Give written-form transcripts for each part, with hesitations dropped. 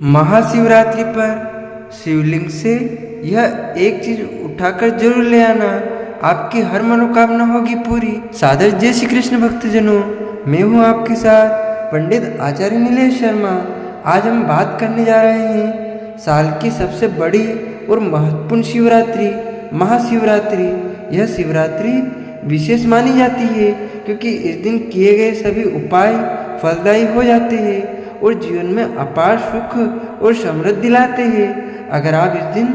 महाशिवरात्रि पर शिवलिंग से यह एक चीज उठाकर जरूर ले आना, आपकी हर मनोकामना होगी पूरी। सादर जय श्री कृष्ण भक्तजनों, मैं हूँ आपके साथ पंडित आचार्य नीलेश शर्मा। आज हम बात करने जा रहे हैं साल की सबसे बड़ी और महत्वपूर्ण शिवरात्रि, महाशिवरात्रि। यह शिवरात्रि विशेष मानी जाती है क्योंकि इस दिन किए गए सभी उपाय फलदायी हो जाते हैं और जीवन में अपार सुख और समृद्धि लाते हैं। अगर आप इस दिन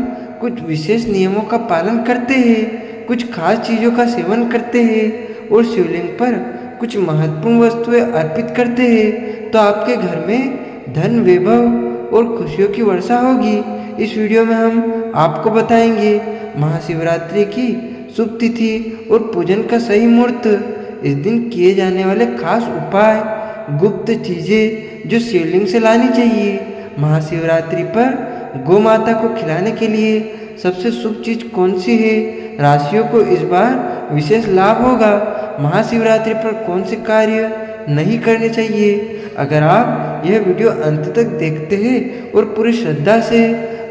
कुछ विशेष नियमों का पालन करते हैं, कुछ खास चीज़ों का सेवन करते हैं और शिवलिंग पर कुछ महत्वपूर्ण वस्तुएं अर्पित करते हैं तो आपके घर में धन, वैभव और खुशियों की वर्षा होगी। इस वीडियो में हम आपको बताएंगे महाशिवरात्रि की शुभ तिथि और पूजन का सही मुहूर्त, इस दिन किए जाने वाले खास उपाय, गुप्त चीजें जो शिवलिंग से लानी चाहिए। महाशिवरात्रि पर गौ माता को खिलाने के लिए सबसे शुभ चीज कौन सी है, राशियों को इस बार विशेष लाभ होगा। महाशिवरात्रि पर कौन से कार्य नहीं करने चाहिए। अगर आप यह वीडियो अंत तक देखते हैं और पूरी श्रद्धा से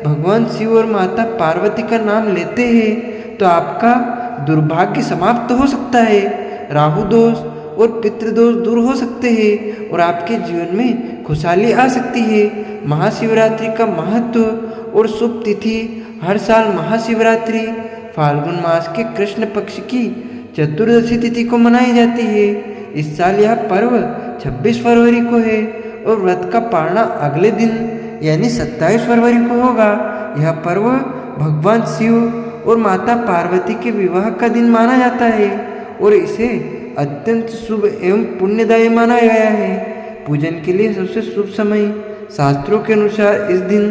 भगवान शिव और माता पार्वती का नाम लेते हैं तो आपका दुर्भाग्य समाप्त हो सकता है, राहु दोष और पितृदोष दूर हो सकते हैं और आपके जीवन में खुशहाली आ सकती है। महाशिवरात्रि का महत्व और शुभ तिथि। हर साल महाशिवरात्रि फाल्गुन मास के कृष्ण पक्ष की चतुर्दशी तिथि को मनाई जाती है। इस साल यह पर्व 26 फरवरी को है और व्रत का पारना अगले दिन यानी 27 फरवरी को होगा। यह पर्व भगवान शिव और माता पार्वती के विवाह का दिन माना जाता है और इसे अत्यंत शुभ एवं पुण्यदायी माना गया है। पूजन के लिए सबसे शुभ समय शास्त्रों के अनुसार इस दिन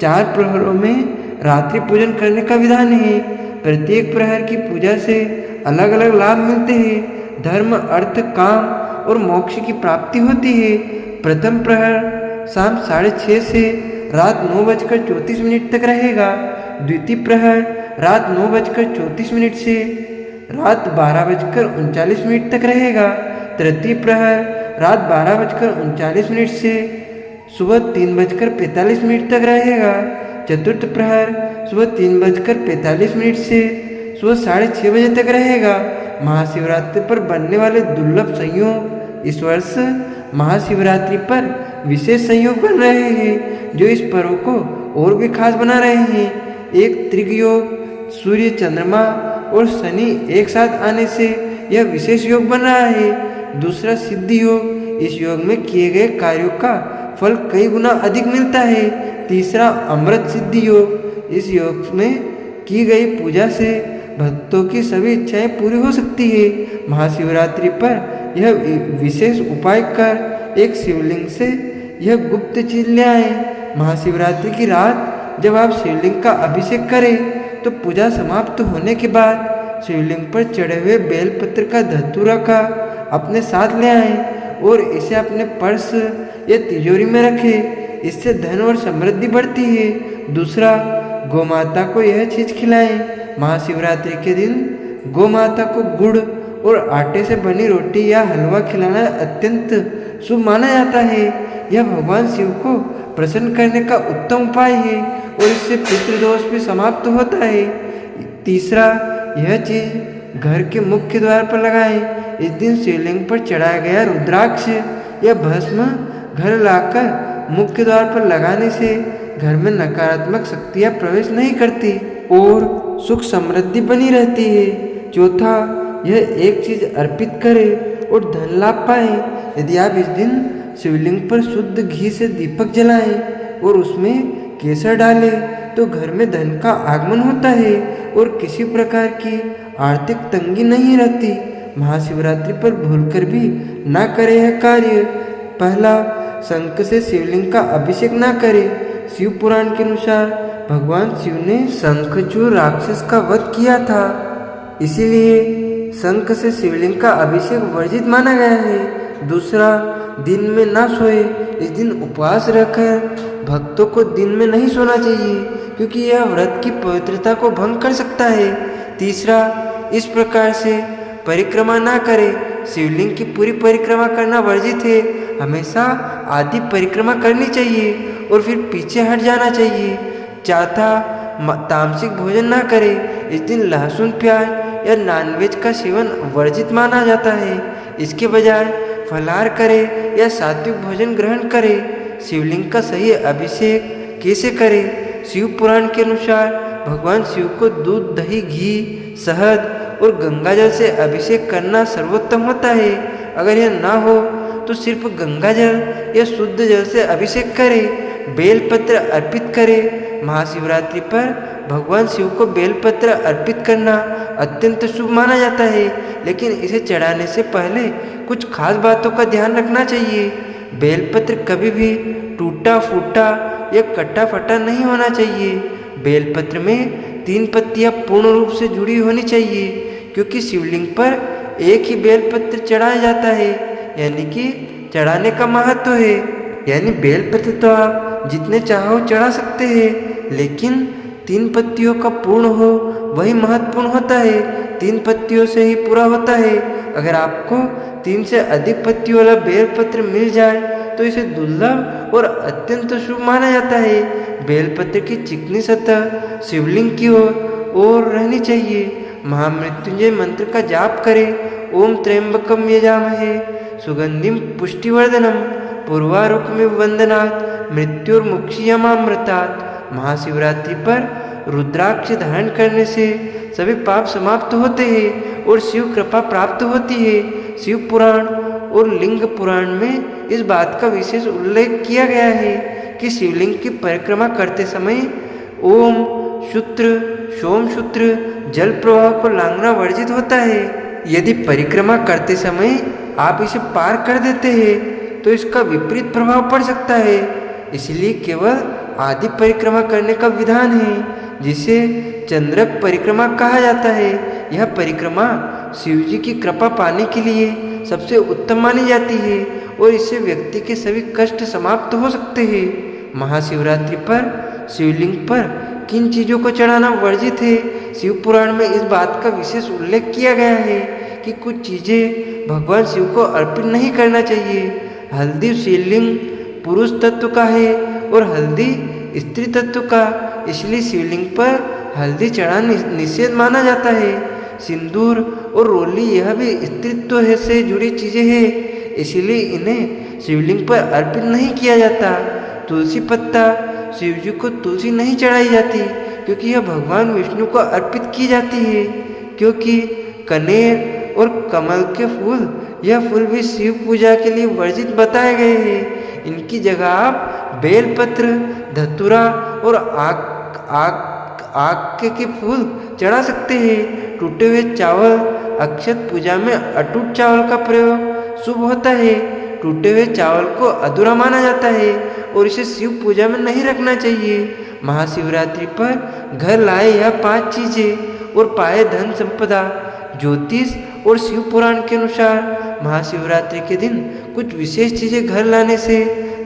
4 प्रहरों में रात्रि पूजन करने का विधान है। प्रत्येक प्रहर की पूजा से अलग अलग लाभ मिलते हैं। धर्म, अर्थ, काम और मोक्ष की प्राप्ति होती है। प्रथम प्रहर शाम 6:30 से रात 9:34 तक रहेगा। द्वितीय प्रहर रात 9:34 से रात 12:39 तक रहेगा। तृतीय प्रहर रात 12:39 से सुबह 3:45 तक रहेगा। चतुर्थ प्रहर सुबह 3:45 से सुबह 6:30 बजे तक रहेगा। महाशिवरात्रि पर बनने वाले दुर्लभ संयोग। इस वर्ष महाशिवरात्रि पर विशेष संयोग बन रहे हैं जो इस पर्व को और भी खास बना रहे हैं। एक त्रिग योग, सूर्य, चंद्रमा और शनि एक साथ आने से यह विशेष योग बन रहा है। दूसरा सिद्धि योग, इस योग में किए गए कार्यों का फल कई गुना अधिक मिलता है। तीसरा अमृत सिद्धि योग, इस योग में की गई पूजा से भक्तों की सभी इच्छाएं पूरी हो सकती है। महाशिवरात्रि पर यह विशेष उपाय कर एक शिवलिंग से यह गुप्त चीज ले आए। महाशिवरात्रि की रात जब आप शिवलिंग का अभिषेक करें तो पूजा समाप्त होने के बाद शिवलिंग पर चढ़े हुए बेलपत्र का धतूरा का अपने साथ ले आएं और इसे अपने पर्स या तिजोरी में रखें। इससे धन और समृद्धि बढ़ती है। दूसरा, गौ माता को यह चीज खिलाएं। महाशिवरात्रि के दिन गौ माता को गुड़ और आटे से बनी रोटी या हलवा खिलाना अत्यंत शुभ माना जाता है। यह भगवान शिव को प्रसन्न करने का उत्तम उपाय है और इससे पितृदोष भी समाप्त होता है। तीसरा, यह चीज घर के मुख्य द्वार पर लगाएं। इस दिन शिवलिंग पर चढ़ाया गया रुद्राक्ष या भस्म घर लाकर मुख्य द्वार पर लगाने से घर में नकारात्मक शक्तियां प्रवेश नहीं करती और सुख समृद्धि बनी रहती है। चौथा, यह एक चीज अर्पित करें और धन लाभ पाएं। यदि आप इस दिन शिवलिंग पर शुद्ध घी से दीपक जलाएं और उसमें केसर डालें तो घर में धन का आगमन होता है और किसी प्रकार की आर्थिक तंगी नहीं रहती। महाशिवरात्रि पर भूलकर भी ना करें यह कार्य। पहला, शंख से शिवलिंग का अभिषेक ना करें। शिव पुराण के अनुसार भगवान शिव ने शंखचूड़ राक्षस का वध किया था, इसीलिए शंख से शिवलिंग का अभिषेक वर्जित माना गया है। दूसरा, दिन में ना सोए। इस दिन उपवास रखकर भक्तों को दिन में नहीं सोना चाहिए क्योंकि यह व्रत की पवित्रता को भंग कर सकता है। तीसरा, इस प्रकार से परिक्रमा ना करें। शिवलिंग की पूरी परिक्रमा करना वर्जित है। हमेशा आधी परिक्रमा करनी चाहिए और फिर पीछे हट जाना चाहिए। चौथा, तामसिक भोजन ना करें। इस दिन लहसुन, प्याज या नॉनवेज का सेवन वर्जित माना जाता है। इसके बजाय फलाहार करें या सात्विक भोजन ग्रहण करें। शिवलिंग का सही अभिषेक कैसे करें? शिव पुराण के अनुसार भगवान शिव को दूध, दही, घी, शहद और गंगाजल से अभिषेक करना सर्वोत्तम होता है। अगर यह ना हो तो सिर्फ गंगाजल या शुद्ध जल से अभिषेक करें। बेलपत्र अर्पित करें। महाशिवरात्रि पर भगवान शिव को बेलपत्र अर्पित करना अत्यंत शुभ माना जाता है, लेकिन इसे चढ़ाने से पहले कुछ खास बातों का ध्यान रखना चाहिए। बेलपत्र कभी भी टूटा फूटा या कटा फटा नहीं होना चाहिए। बेलपत्र में 3 पत्तियां पूर्ण रूप से जुड़ी होनी चाहिए, क्योंकि शिवलिंग पर एक ही बेलपत्र चढ़ाया जाता है, यानी कि चढ़ाने का महत्व है। यानी बेलपत्र तो आप जितने चाहो चढ़ा सकते हैं, लेकिन 3 पत्तियों का पूर्ण हो वही महत्वपूर्ण होता है। 3 पत्तियों से ही पूरा होता है। अगर आपको 3 से अधिक पत्तियों वाला बेलपत्र मिल जाए तो इसे दुर्लभ और अत्यंत शुभ माना जाता है। बेलपत्र की चिकनी सतह शिवलिंग की ओर रहनी चाहिए। महामृत्युंजय मंत्र का जाप करें। ओम त्र्यंबकम यजामहे सुगंधिम पुष्टिवर्धनम पूर्वारुकमिव वंदनात् मृत्युर्मुक्षीयमामृतात्। महाशिवरात्रि पर रुद्राक्ष धारण करने से सभी पाप समाप्त होते हैं और शिव कृपा प्राप्त होती है। शिव पुराण और लिंग पुराण में इस बात का विशेष उल्लेख किया गया है कि शिवलिंग की परिक्रमा करते समय ओम सूत्र, सोम सूत्र, जल प्रवाह को लांघना वर्जित होता है। यदि परिक्रमा करते समय आप इसे पार कर देते हैं तो इसका विपरीत प्रभाव पड़ सकता है। इसलिए केवल आदि परिक्रमा करने का विधान है, जिसे चंद्रक परिक्रमा कहा जाता है। यह परिक्रमा शिव जी की कृपा पाने के लिए सबसे उत्तम मानी जाती है और इससे व्यक्ति के सभी कष्ट समाप्त हो सकते हैं। महाशिवरात्रि पर शिवलिंग पर किन चीज़ों को चढ़ाना वर्जित है? शिव पुराण में इस बात का विशेष उल्लेख किया गया है कि कुछ चीज़ें भगवान शिव को अर्पित नहीं करना चाहिए। हल्दी शिवलिंग पुरुष तत्व का है और हल्दी स्त्री तत्व का, इसलिए शिवलिंग पर हल्दी चढ़ाना निषेध माना जाता है। सिंदूर और रोली यह भी स्त्रीत्व से जुड़ी चीज़ें हैं, इसलिए इन्हें शिवलिंग पर अर्पित नहीं किया जाता। तुलसी पत्ता, शिव जी को तुलसी नहीं चढ़ाई जाती क्योंकि यह भगवान विष्णु को अर्पित की जाती है। क्योंकि कनेर और कमल के फूल, यह फूल भी शिव पूजा के लिए वर्जित बताए गए हैं। इनकी जगह आप बेलपत्र, धतूरा और आक के फूल चढ़ा सकते हैं। टूटे हुए चावल, अक्षत पूजा में अटूट चावल का प्रयोग शुभ होता है। टूटे हुए चावल को अधूरा माना जाता है और इसे शिव पूजा में नहीं रखना चाहिए। महाशिवरात्रि पर घर लाए यह 5 चीजें और पाए धन संपदा। ज्योतिष और शिव पुराण के अनुसार महाशिवरात्रि के दिन कुछ विशेष चीजें घर लाने से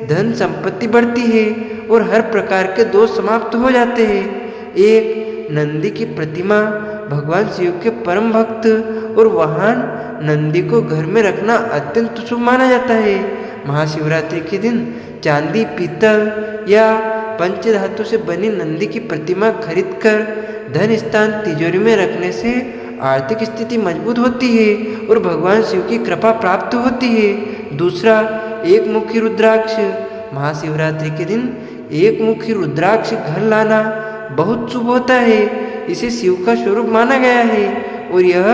धन संपत्ति बढ़ती है और हर प्रकार के दोष समाप्त हो जाते हैं। 1. नंदी की प्रतिमा, भगवान शिव के परम भक्त और वाहन नंदी को घर में रखना अत्यंत शुभ माना जाता है। महाशिवरात्रि के दिन चांदी, पीतल या पंचधातु से बनी नंदी की प्रतिमा खरीदकर धन स्थान तिजोरी में रखने से आर्थिक स्थिति मजबूत होती है और भगवान शिव की कृपा प्राप्त होती है। दूसरा, एक मुखी रुद्राक्ष। महाशिवरात्रि के दिन एक मुखी रुद्राक्ष घर लाना बहुत शुभ होता है। इसे शिव का स्वरूप माना गया है और यह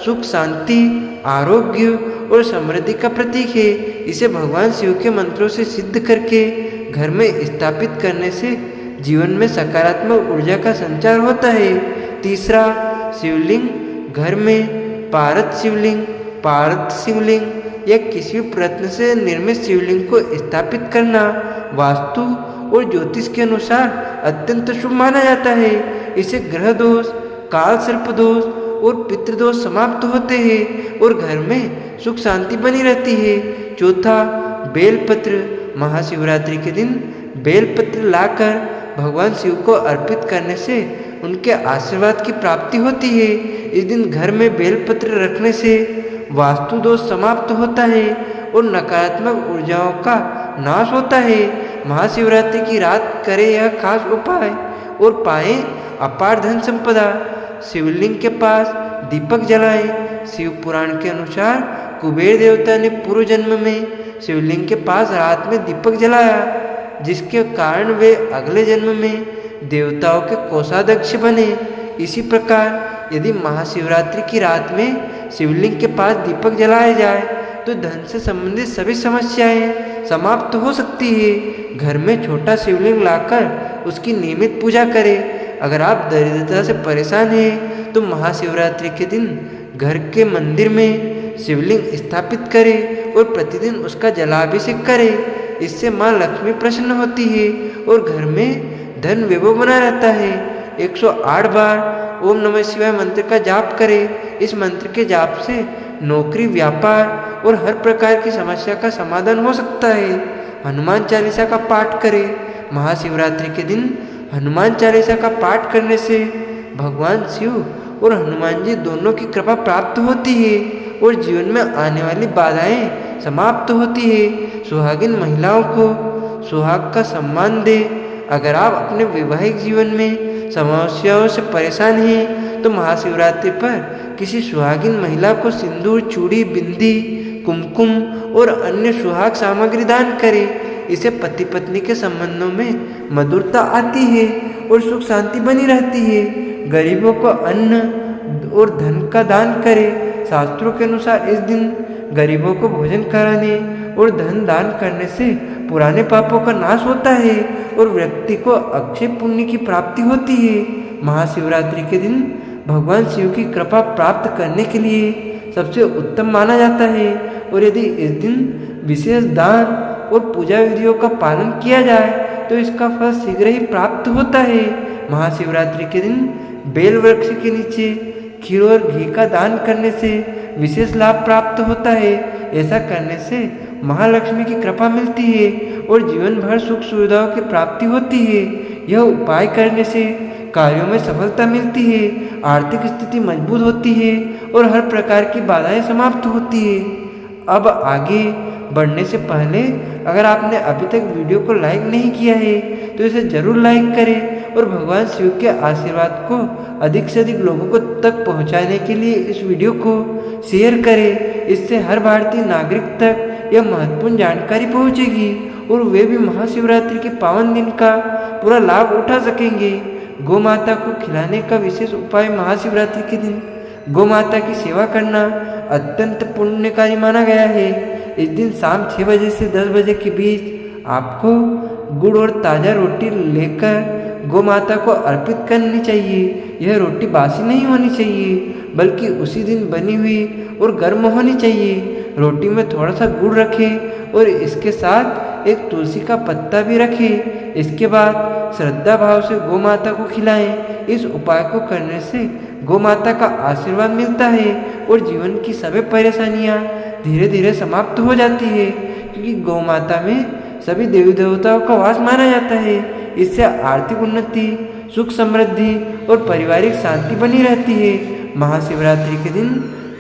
सुख, शांति, आरोग्य और समृद्धि का प्रतीक है। इसे भगवान शिव के मंत्रों से सिद्ध करके घर में स्थापित करने से जीवन में सकारात्मक ऊर्जा का संचार होता है। तीसरा, शिवलिंग घर में पारद शिवलिंग या किसी प्रयत्न से निर्मित शिवलिंग को स्थापित करना वास्तु और ज्योतिष के अनुसार अत्यंत शुभ माना जाता है। इसे ग्रह दोष, काल सर्प दोष और पितृदोष समाप्त होते हैं और घर में सुख शांति बनी रहती है। चौथा, बेलपत्र। महाशिवरात्रि के दिन बेलपत्र लाकर भगवान शिव को अर्पित करने से उनके आशीर्वाद की प्राप्ति होती है। इस दिन घर में बेलपत्र रखने से वास्तु दोष समाप्त होता है और नकारात्मक ऊर्जाओं का नाश होता है। महाशिवरात्रि की रात करें यह खास उपाय और पाएं अपार धन संपदा। शिवलिंग के पास दीपक जलाएं। शिव पुराण के अनुसार कुबेर देवता ने पूर्व जन्म में शिवलिंग के पास रात में दीपक जलाया, जिसके कारण वे अगले जन्म में देवताओं के कोषाध्यक्ष बने। इसी प्रकार यदि महाशिवरात्रि की रात में शिवलिंग के पास दीपक जलाया जाए तो धन से संबंधित सभी समस्याएं समाप्त हो सकती है। घर में छोटा शिवलिंग लाकर उसकी नियमित पूजा करें। अगर आप दरिद्रता से परेशान हैं तो महाशिवरात्रि के दिन घर के मंदिर में शिवलिंग स्थापित करें और प्रतिदिन उसका जलाभिषेक करें। इससे माँ लक्ष्मी प्रसन्न होती है और घर में धन वैभव बना रहता है। 108 बार ओम नमः शिवाय मंत्र का जाप करें। इस मंत्र के जाप से नौकरी, व्यापार और हर प्रकार की समस्या का समाधान हो सकता है। हनुमान चालीसा का पाठ करें। महाशिवरात्रि के दिन हनुमान चालीसा का पाठ करने से भगवान शिव और हनुमान जी दोनों की कृपा प्राप्त होती है और जीवन में आने वाली बाधाएं समाप्त होती है। सुहागिन महिलाओं को सुहाग का सम्मान दें। अगर आप अपने वैवाहिक जीवन में समस्याओं से परेशान हैं तो महाशिवरात्रि पर किसी सुहागिन महिला को सिंदूर, चूड़ी, बिंदी, कुमकुम और अन्य सुहाग सामग्री दान करें। इससे पति पत्नी के संबंधों में मधुरता आती है और सुख शांति बनी रहती है। गरीबों को अन्न और धन का दान करें। शास्त्रों के अनुसार इस दिन गरीबों को भोजन कराने और धन दान करने से पुराने पापों का नाश होता है और व्यक्ति को अक्षय पुण्य की प्राप्ति होती है। महाशिवरात्रि के दिन भगवान शिव की कृपा प्राप्त करने के लिए सबसे उत्तम माना जाता है और यदि इस दिन विशेष दान और पूजा विधियों का पालन किया जाए तो इसका फल शीघ्र ही प्राप्त होता है। महाशिवरात्रि के दिन बेल वृक्ष के नीचे खीर और घी का दान करने से विशेष लाभ प्राप्त होता है। ऐसा करने से महालक्ष्मी की कृपा मिलती है और जीवन भर सुख सुविधाओं की प्राप्ति होती है। यह उपाय करने से कार्यों में सफलता मिलती है, आर्थिक स्थिति मजबूत होती है और हर प्रकार की बाधाएं समाप्त होती है। अब आगे बढ़ने से पहले अगर आपने अभी तक वीडियो को लाइक नहीं किया है तो इसे जरूर लाइक करें और भगवान शिव के आशीर्वाद को अधिक से अधिक लोगों को तक पहुंचाने के लिए इस वीडियो को शेयर करें। इससे हर भारतीय नागरिक तक यह महत्वपूर्ण जानकारी पहुंचेगी और वे भी महाशिवरात्रि के पावन दिन का पूरा लाभ उठा सकेंगे। गौ माता को खिलाने का विशेष उपाय। महाशिवरात्रि के दिन गौ माता की सेवा करना अत्यंत पुण्यकारी माना गया है। इस दिन शाम 6 बजे से 10 बजे के बीच आपको गुड़ और ताज़ा रोटी लेकर गौ माता को अर्पित करनी चाहिए। यह रोटी बासी नहीं होनी चाहिए बल्कि उसी दिन बनी हुई और गर्म होनी चाहिए। रोटी में थोड़ा सा गुड़ रखें और इसके साथ एक तुलसी का पत्ता भी रखें। इसके बाद श्रद्धा भाव से गौ माता को खिलाएं। इस उपाय को करने से गौ माता का आशीर्वाद मिलता है और जीवन की सभी परेशानियां धीरे धीरे समाप्त हो जाती है, क्योंकि गौ माता में सभी देवी देवताओं का वास माना जाता है। इससे आर्थिक उन्नति, सुख समृद्धि और पारिवारिक शांति बनी रहती है। महाशिवरात्रि के दिन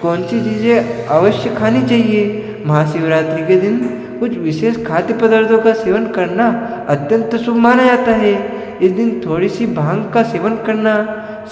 कौन सी चीज़ें अवश्य खानी चाहिए? महाशिवरात्रि के दिन कुछ विशेष खाद्य पदार्थों का सेवन करना अत्यंत शुभ माना जाता है। इस दिन थोड़ी सी भांग का सेवन करना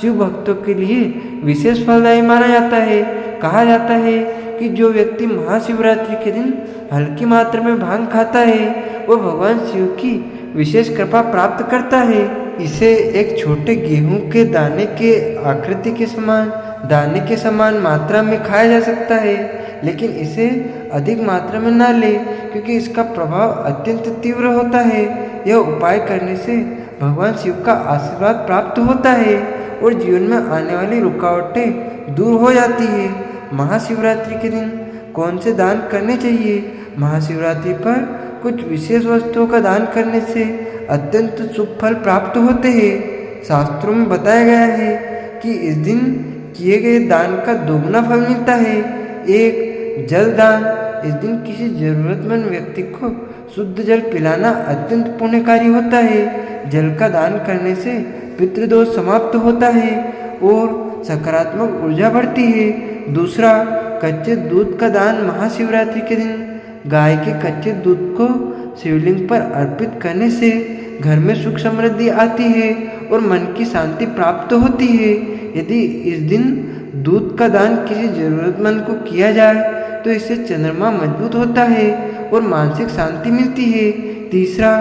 शिव भक्तों के लिए विशेष फलदायी माना जाता है। कहा जाता है कि जो व्यक्ति महाशिवरात्रि के दिन हल्की मात्रा में भांग खाता है वो भगवान शिव की विशेष कृपा प्राप्त करता है। इसे एक छोटे गेहूं के दाने के आकृति के समान दाने के समान मात्रा में खाया जा सकता है, लेकिन इसे अधिक मात्रा में ना ले क्योंकि इसका प्रभाव अत्यंत तीव्र होता है। यह उपाय करने से भगवान शिव का आशीर्वाद प्राप्त होता है और जीवन में आने वाली रुकावटें दूर हो जाती है। महाशिवरात्रि के दिन कौन से दान करने चाहिए? महाशिवरात्रि पर कुछ विशेष वस्तुओं का दान करने से अत्यंत शुभ फल प्राप्त होते हैं। शास्त्रों में बताया गया है कि इस दिन किए गए दान का दोगुना फल मिलता है। एक, जल दान। इस दिन किसी जरूरतमंद व्यक्ति को शुद्ध जल पिलाना अत्यंत पुण्यकारी होता है। जल का दान करने से पितृदोष समाप्त होता है और सकारात्मक ऊर्जा बढ़ती है। दूसरा, कच्चे दूध का दान। महाशिवरात्रि के दिन गाय के कच्चे दूध को शिवलिंग पर अर्पित करने से घर में सुख समृद्धि आती है और मन की शांति प्राप्त होती है। यदि इस दिन दूध का दान किसी जरूरतमंद को किया जाए तो इससे चंद्रमा मजबूत होता है और मानसिक शांति मिलती है। तीसरा,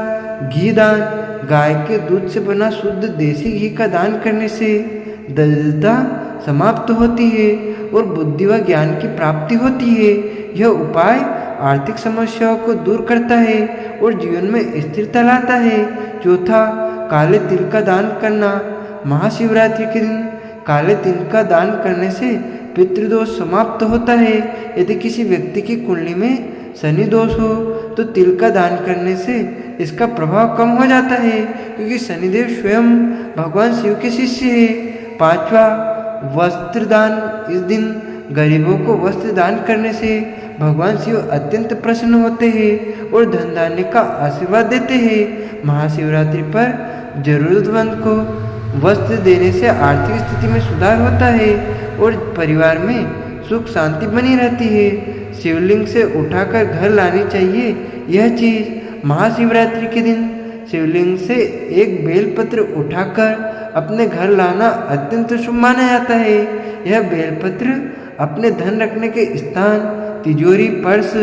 घी दान। गाय के दूध से बना शुद्ध देसी घी का दान करने से दरिद्रता समाप्त होती है और बुद्धि व ज्ञान की प्राप्ति होती है। यह उपाय आर्थिक समस्याओं को दूर करता है और जीवन में स्थिरता लाता है। चौथा, काले तिल का दान करना। महाशिवरात्रि के दिन काले तिल का दान करने से पितृदोष समाप्त होता है। यदि किसी व्यक्ति की कुंडली में शनि दोष हो तो तिल का दान करने से इसका प्रभाव कम हो जाता है, क्योंकि शनिदेव स्वयं भगवान शिव के शिष्य है। पांचवा, वस्त्र दान। इस दिन गरीबों को वस्त्र दान करने से भगवान शिव अत्यंत प्रसन्न होते हैं और धन धान्य का आशीर्वाद देते हैं। महाशिवरात्रि पर जरूरतमंद को वस्त्र देने से आर्थिक स्थिति में सुधार होता है और परिवार में सुख शांति बनी रहती है। शिवलिंग से उठाकर घर लानी चाहिए यह चीज। महाशिवरात्रि के दिन शिवलिंग से एक बेलपत्र उठाकर अपने घर लाना अत्यंत शुभ माना जाता है। यह बेलपत्र अपने धन रखने के स्थान, तिजोरी, पर्स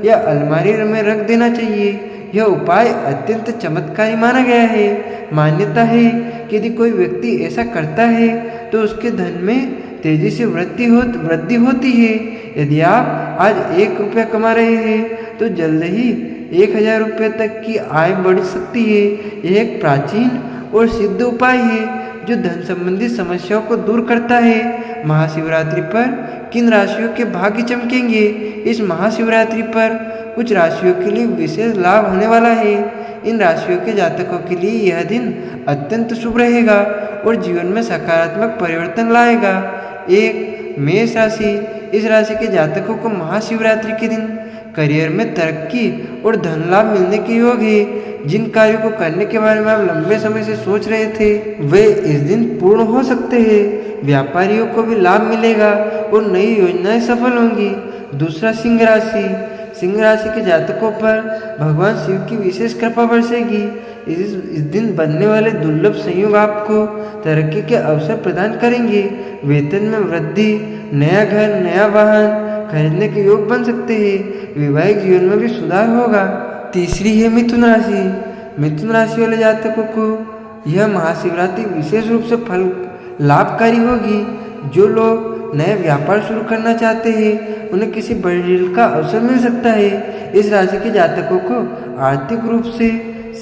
या अलमारी में रख देना चाहिए। यह उपाय अत्यंत चमत्कारी माना गया है। मान्यता है कि यदि कोई व्यक्ति ऐसा करता है तो उसके धन में तेजी से वृद्धि होती है। यदि आप आज 1 रुपया कमा रहे हैं तो जल्द ही 1000 रुपये तक की आय बढ़ सकती है। यह एक प्राचीन और सिद्ध उपाय है जो धन संबंधी समस्याओं को दूर करता है। महाशिवरात्रि पर किन राशियों के भाग्य चमकेंगे? इस महाशिवरात्रि पर कुछ राशियों के लिए विशेष लाभ होने वाला है। इन राशियों के जातकों के लिए यह दिन अत्यंत शुभ रहेगा और जीवन में सकारात्मक परिवर्तन लाएगा। 1. मेष राशि। इस राशि के जातकों को महाशिवरात्रि के दिन करियर में तरक्की और धन लाभ मिलने के योग है। जिन कार्यों को करने के बारे में आप लंबे समय से सोच रहे थे वे इस दिन पूर्ण हो सकते हैं। व्यापारियों को भी लाभ मिलेगा और नई योजनाएं सफल होंगी। दूसरा, सिंह राशि। सिंह राशि के जातकों पर भगवान शिव की विशेष कृपा बरसेगी। इस दिन बनने वाले दुर्लभ संयोग आपको तरक्की के अवसर प्रदान करेंगे। वेतन में वृद्धि, नया घर, नया वाहन खरीदने के योग बन सकते हैं। वैवाहिक जीवन में भी सुधार होगा। तीसरी है मिथुन राशि। मिथुन राशि वाले जातकों को यह महाशिवरात्रि विशेष रूप से फल लाभकारी होगी। जो लोग नए व्यापार शुरू करना चाहते हैं उन्हें किसी बड़े डील का अवसर मिल सकता है। इस राशि के जातकों को आर्थिक रूप से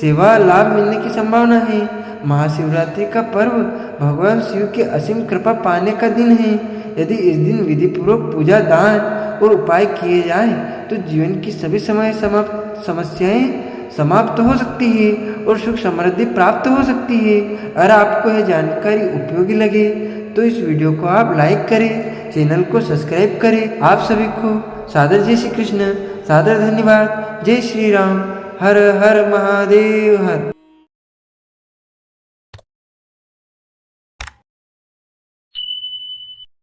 सेवा लाभ मिलने की संभावना है। महाशिवरात्रि का पर्व भगवान शिव की असीम कृपा पाने का दिन है। यदि इस दिन विधि पूर्वक पूजा, दान और उपाय किए जाएं तो जीवन की सभी समस्याएं समाप्त हो सकती है और सुख समृद्धि प्राप्त हो सकती है। अगर आपको यह जानकारी उपयोगी लगे तो इस वीडियो को आप लाइक करें, चैनल को सब्सक्राइब करें। आप सभी को सादर जय श्री कृष्ण, सादर धन्यवाद। जय श्री राम। हर हर महादेव हर।